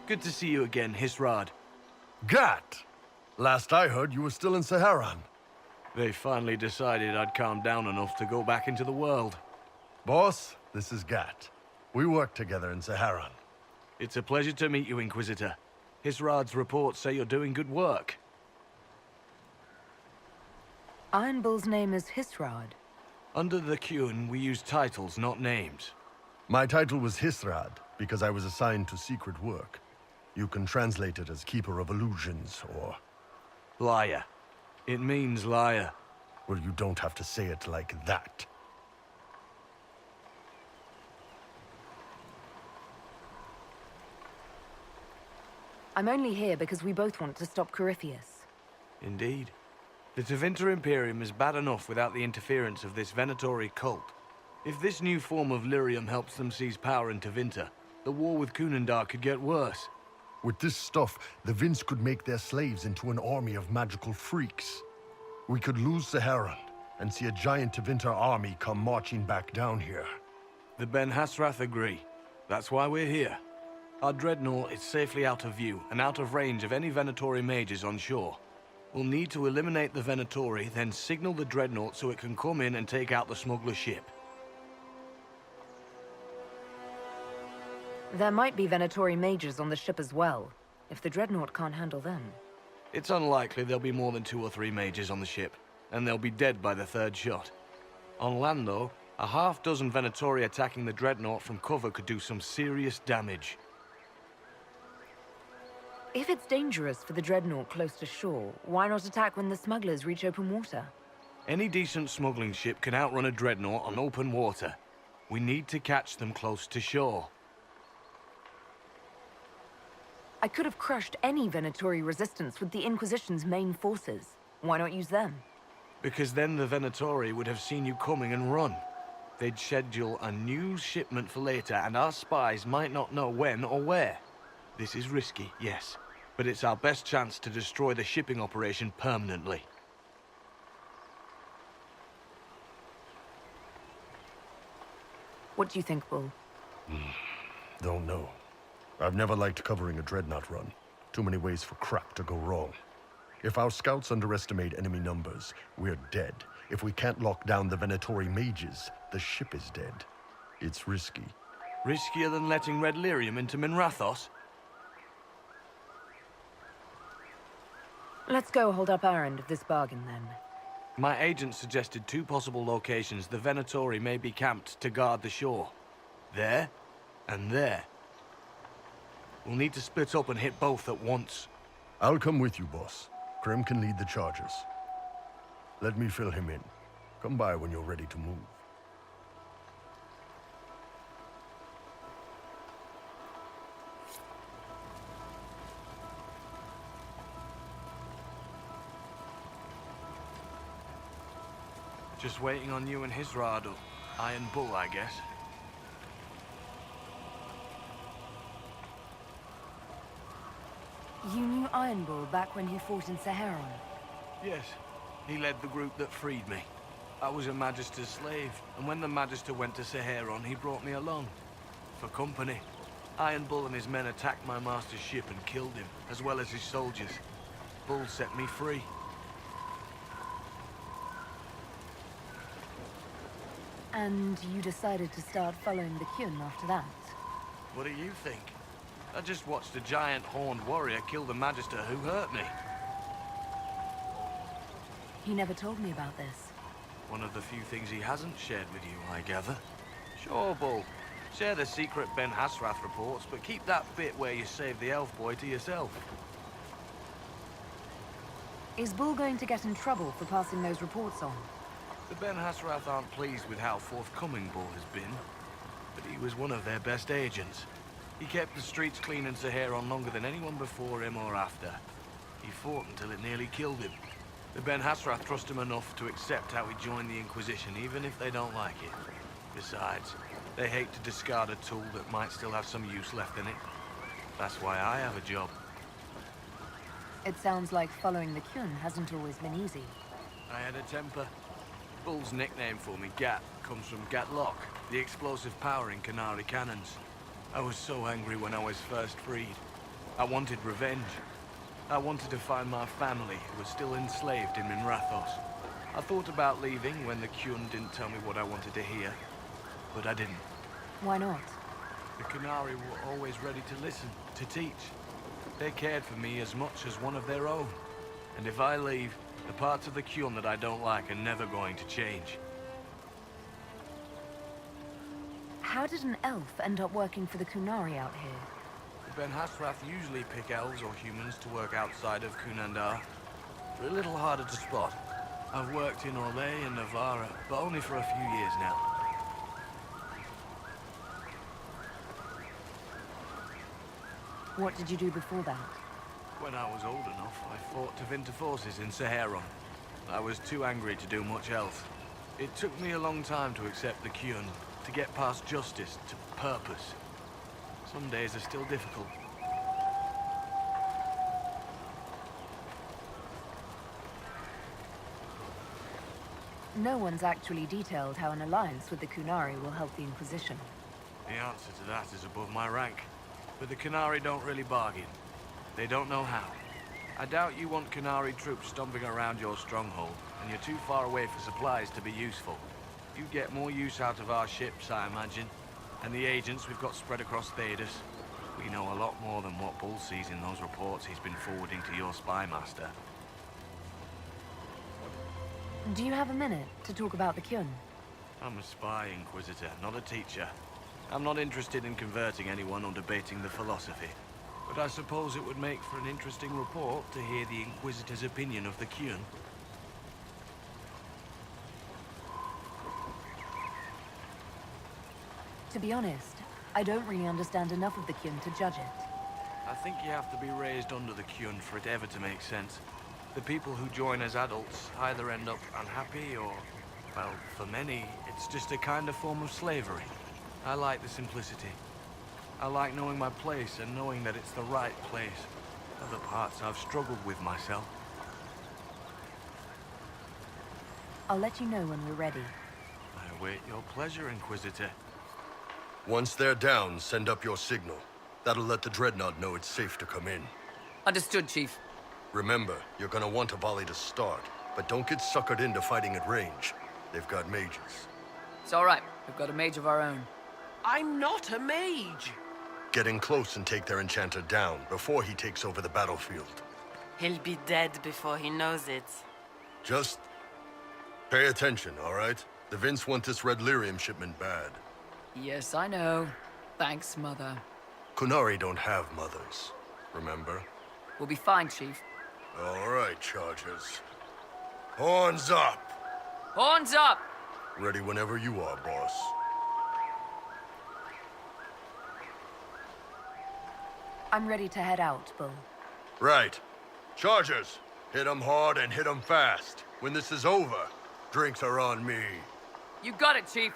Good to see you again, Hisrad. Gatt! Last I heard, you were still in Saharan. They finally decided I'd calmed down enough to go back into the world. Boss, this is Gatt. We work together in Saharan. It's a pleasure to meet you, Inquisitor. Hisrad's reports say you're doing good work. Iron Bull's name is Hisrad. Under the Qun, we use titles, not names. My title was Hisrad because I was assigned to secret work. You can translate it as Keeper of Illusions, or... Liar. It means liar. Well, you don't have to say it like that. I'm only here because we both want to stop Corypheus. Indeed. The Tevinter Imperium is bad enough without the interference of this Venatori cult. If this new form of lyrium helps them seize power in Tevinter, the war with Kunandar could get worse. With this stuff, the Vince could make their slaves into an army of magical freaks. We could lose Saharan and see a giant Tevinter army come marching back down here. The Ben Hasrath agree. That's why we're here. Our dreadnought is safely out of view and out of range of any Venatori mages on shore. We'll need to eliminate the Venatori, then signal the dreadnought so it can come in and take out the smuggler ship. There might be Venatori mages on the ship as well, if the dreadnought can't handle them. It's unlikely there'll be more than 2 or 3 mages on the ship, and they'll be dead by the 3rd shot. On land, though, a half-dozen Venatori attacking the dreadnought from cover could do some serious damage. If it's dangerous for the dreadnought close to shore, why not attack when the smugglers reach open water? Any decent smuggling ship can outrun a dreadnought on open water. We need to catch them close to shore. I could have crushed any Venatori resistance with the Inquisition's main forces. Why not use them? Because then the Venatori would have seen you coming and run. They'd schedule a new shipment for later, and our spies might not know when or where. This is risky, yes, but it's our best chance to destroy the shipping operation permanently. What do you think, Bull? Don't know. I've never liked covering a dreadnought run. Too many ways for crap to go wrong. If our scouts underestimate enemy numbers, we're dead. If we can't lock down the Venatori mages, the ship is dead. It's risky. Riskier than letting Red Lyrium into Minrathos? Let's go hold up our end of this bargain, then. My agent suggested 2 possible locations the Venatori may be camped to guard the shore. There, and there. We'll need to split up and hit both at once. I'll come with you, boss. Krem can lead the charges. Let me fill him in. Come by when you're ready to move. Just waiting on you and Hisrad, or Iron Bull, I guess. You knew Iron Bull back when he fought in Saharan? Yes, he led the group that freed me. I was a Magister's slave, and when the Magister went to Saharan, he brought me along. For company. Iron Bull and his men attacked my master's ship and killed him, as well as his soldiers. Bull set me free. And you decided to start following the Qun after that? What do you think? I just watched a giant horned warrior kill the Magister who hurt me. He never told me about this. One of the few things he hasn't shared with you, I gather. Sure, Bull. Share the secret Ben Hasrath reports, but keep that bit where you saved the elf boy to yourself. Is Bull going to get in trouble for passing those reports on? The Ben Hasrath aren't pleased with how forthcoming Bull has been, but he was one of their best agents. He kept the streets clean in Saharan longer than anyone before him or after. He fought until it nearly killed him. The Ben Hasrath trust him enough to accept how he joined the Inquisition, even if they don't like it. Besides, they hate to discard a tool that might still have some use left in it. That's why I have a job. It sounds like following the Qun hasn't always been easy. I had a temper. Bull's nickname for me, Gatt, comes from Gatt Lock, the explosive power in Canary cannons. I was so angry when I was first freed. I wanted revenge. I wanted to find my family who was still enslaved in Minrathos. I thought about leaving when the Kyun didn't tell me what I wanted to hear, but I didn't. Why not? The Qunari were always ready to listen, to teach. They cared for me as much as one of their own. And if I leave, the parts of the Kyun that I don't like are never going to change. How did an elf end up working for the Qunari out here? The Ben Hasrath usually pick elves or humans to work outside of Kunandar. They're a little harder to spot. I've worked in Orlais and Navarra, but only for a few years now. What did you do before that? When I was old enough, I fought Tevinter forces in Saharon. I was too angry to do much else. It took me a long time to accept the Kyun, to get past justice, to purpose. Some days are still difficult. No one's actually detailed how an alliance with the Qunari will help the Inquisition. The answer to that is above my rank. But the Qunari don't really bargain. They don't know how. I doubt you want Qunari troops stomping around your stronghold, and you're too far away for supplies to be useful. You'd get more use out of our ships, I imagine, and the agents we've got spread across Thedas. We know a lot more than what Bull sees in those reports he's been forwarding to your spy master. Do you have a minute to talk about the Kyun? I'm a spy, Inquisitor, not a teacher. I'm not interested in converting anyone or debating the philosophy. But I suppose it would make for an interesting report to hear the Inquisitor's opinion of the Kyun. To be honest, I don't really understand enough of the Kyun to judge it. I think you have to be raised under the Kyun for it ever to make sense. The people who join as adults either end up unhappy or, well, for many, it's just a kind of form of slavery. I like the simplicity. I like knowing my place and knowing that it's the right place. Other parts I've struggled with myself. I'll let you know when we're ready. I await your pleasure, Inquisitor. Once they're down, send up your signal. That'll let the Dreadnought know it's safe to come in. Understood, Chief. Remember, you're gonna want a volley to start, but don't get suckered into fighting at range. They've got mages. It's all right. We've got a mage of our own. I'm not a mage. Get in close and take their enchanter down before he takes over the battlefield. He'll be dead before he knows it. Just pay attention, all right? The Vince want this red lyrium shipment bad. Yes, I know. Thanks, Mother. Qunari don't have mothers, remember? We'll be fine, Chief. All right, Chargers. Horns up! Horns up! Ready whenever you are, boss. I'm ready to head out, Bull. Right. Chargers, hit 'em hard and hit 'em fast. When this is over, drinks are on me. You got it, Chief.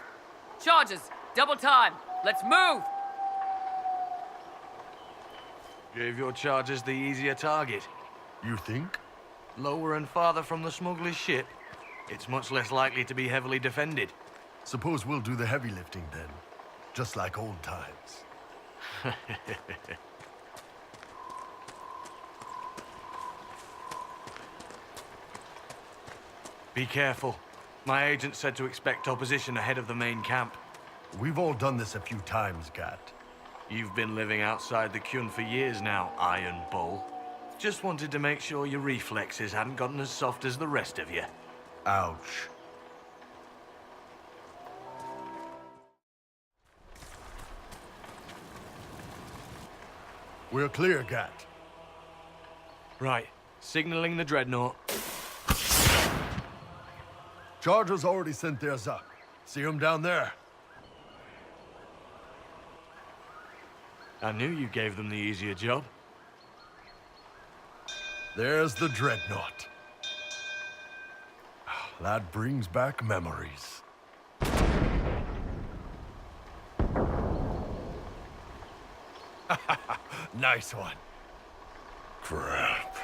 Charges, double time. Let's move! Gave your charges the easier target. You think? Lower and farther from the smuggler's ship, it's much less likely to be heavily defended. Suppose we'll do the heavy lifting then. Just like old times. Be careful. My agent said to expect opposition ahead of the main camp. We've all done this a few times, Gatt. You've been living outside the Kyun for years now, Iron Bull. Just wanted to make sure your reflexes hadn't gotten as soft as the rest of you. Ouch. We're clear, Gatt. Right. Signaling the Dreadnought. Chargers already sent theirs up. See them down there? I knew you gave them the easier job. There's the Dreadnought. That brings back memories. Nice one. Crap.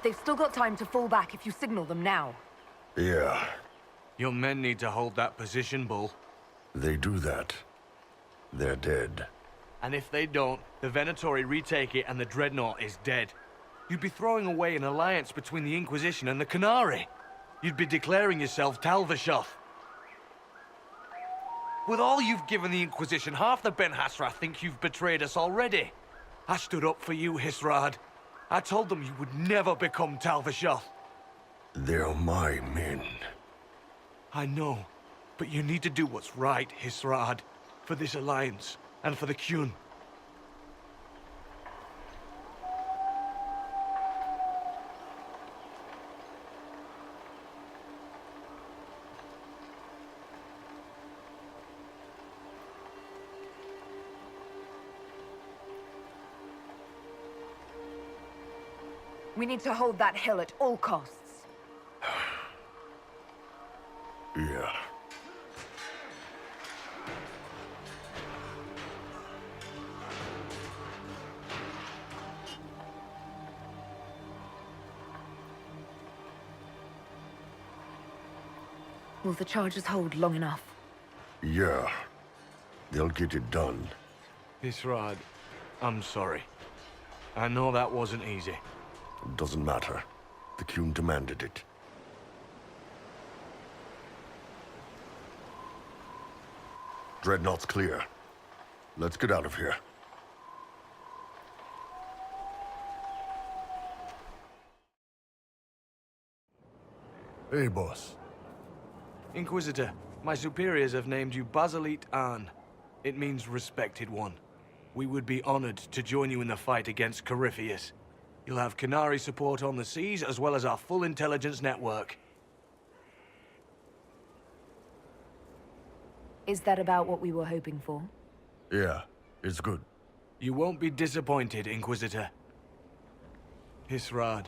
They've still got time to fall back if you signal them now. Yeah, Your men need to hold that position, Bull. they do that. They're dead. And if they don't, the Venatori retake it and the Dreadnought is dead. You'd be throwing away an alliance between the Inquisition and the Canary. You'd be declaring yourself Talvishoth. With all you've given the Inquisition, half the Ben Hasra think you've betrayed us already. I stood up for you, Hisrad. I told them you would never become Talvishoth. They're my men. I know, but you need to do what's right, Hisrad. For this alliance, and for the Qun. We need to hold that hill at all costs. Yeah. Will the charges hold long enough? Yeah. They'll get it done. Hisrad, I'm sorry. I know that wasn't easy. Doesn't matter. The Qun demanded it. Dreadnought's clear. Let's get out of here. Hey, boss. Inquisitor, my superiors have named you Basilit An. It means respected one. We would be honored to join you in the fight against Corypheus. You'll have Canary support on the seas, as well as our full intelligence network. Is that about what we were hoping for? Yeah, it's good. You won't be disappointed, Inquisitor. Hisrad.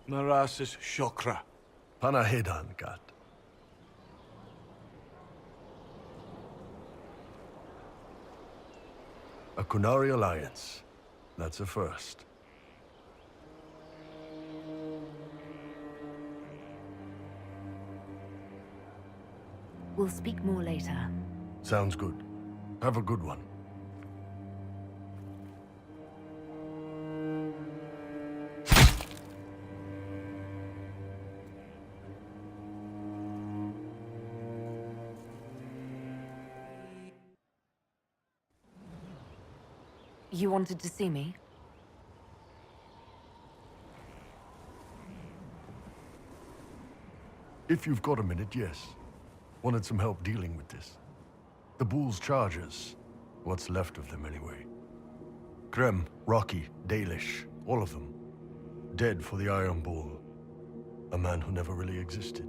Marasis Shokra. Panahedan, Gatt. A Kunari alliance. That's a first. We'll speak more later. Sounds good. Have a good one. You wanted to see me? If you've got a minute, yes. Wanted some help dealing with this. The Bull's charges. What's left of them, anyway. Krem, Rocky, Dalish, all of them. Dead for the Iron Bull. A man who never really existed.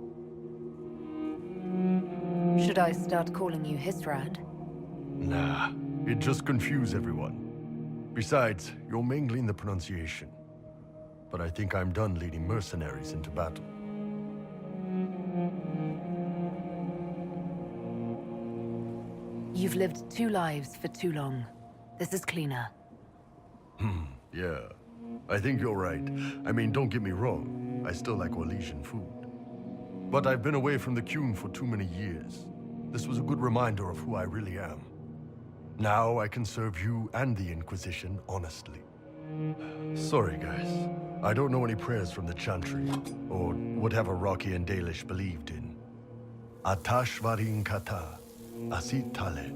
Should I start calling you Hisrad? Nah, it'd just confuse everyone. Besides, you're mangling the pronunciation. But I think I'm done leading mercenaries into battle. You've lived 2 lives for too long. This is cleaner. Yeah, I think you're right. I mean, don't get me wrong. I still like Orlesian food. But I've been away from the Qun for too many years. This was a good reminder of who I really am. Now I can serve you and the Inquisition honestly. Sorry, guys. I don't know any prayers from the Chantry, or whatever Rocky and Dalish believed in. Atash varin kata, asit tale.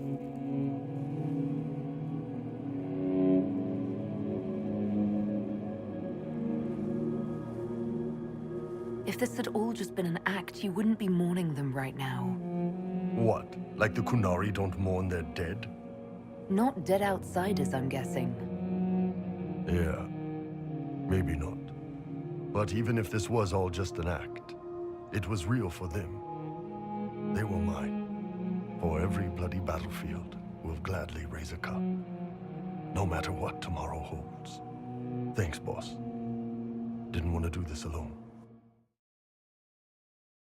If this had all just been an act, you wouldn't be mourning them right now. What? Like the Kunari don't mourn their dead? Not dead outsiders, I'm guessing. Yeah, maybe not. But even if this was all just an act, it was real for them. They were mine. For every bloody battlefield, we'll gladly raise a cup. No matter what tomorrow holds. Thanks, boss. Didn't want to do this alone.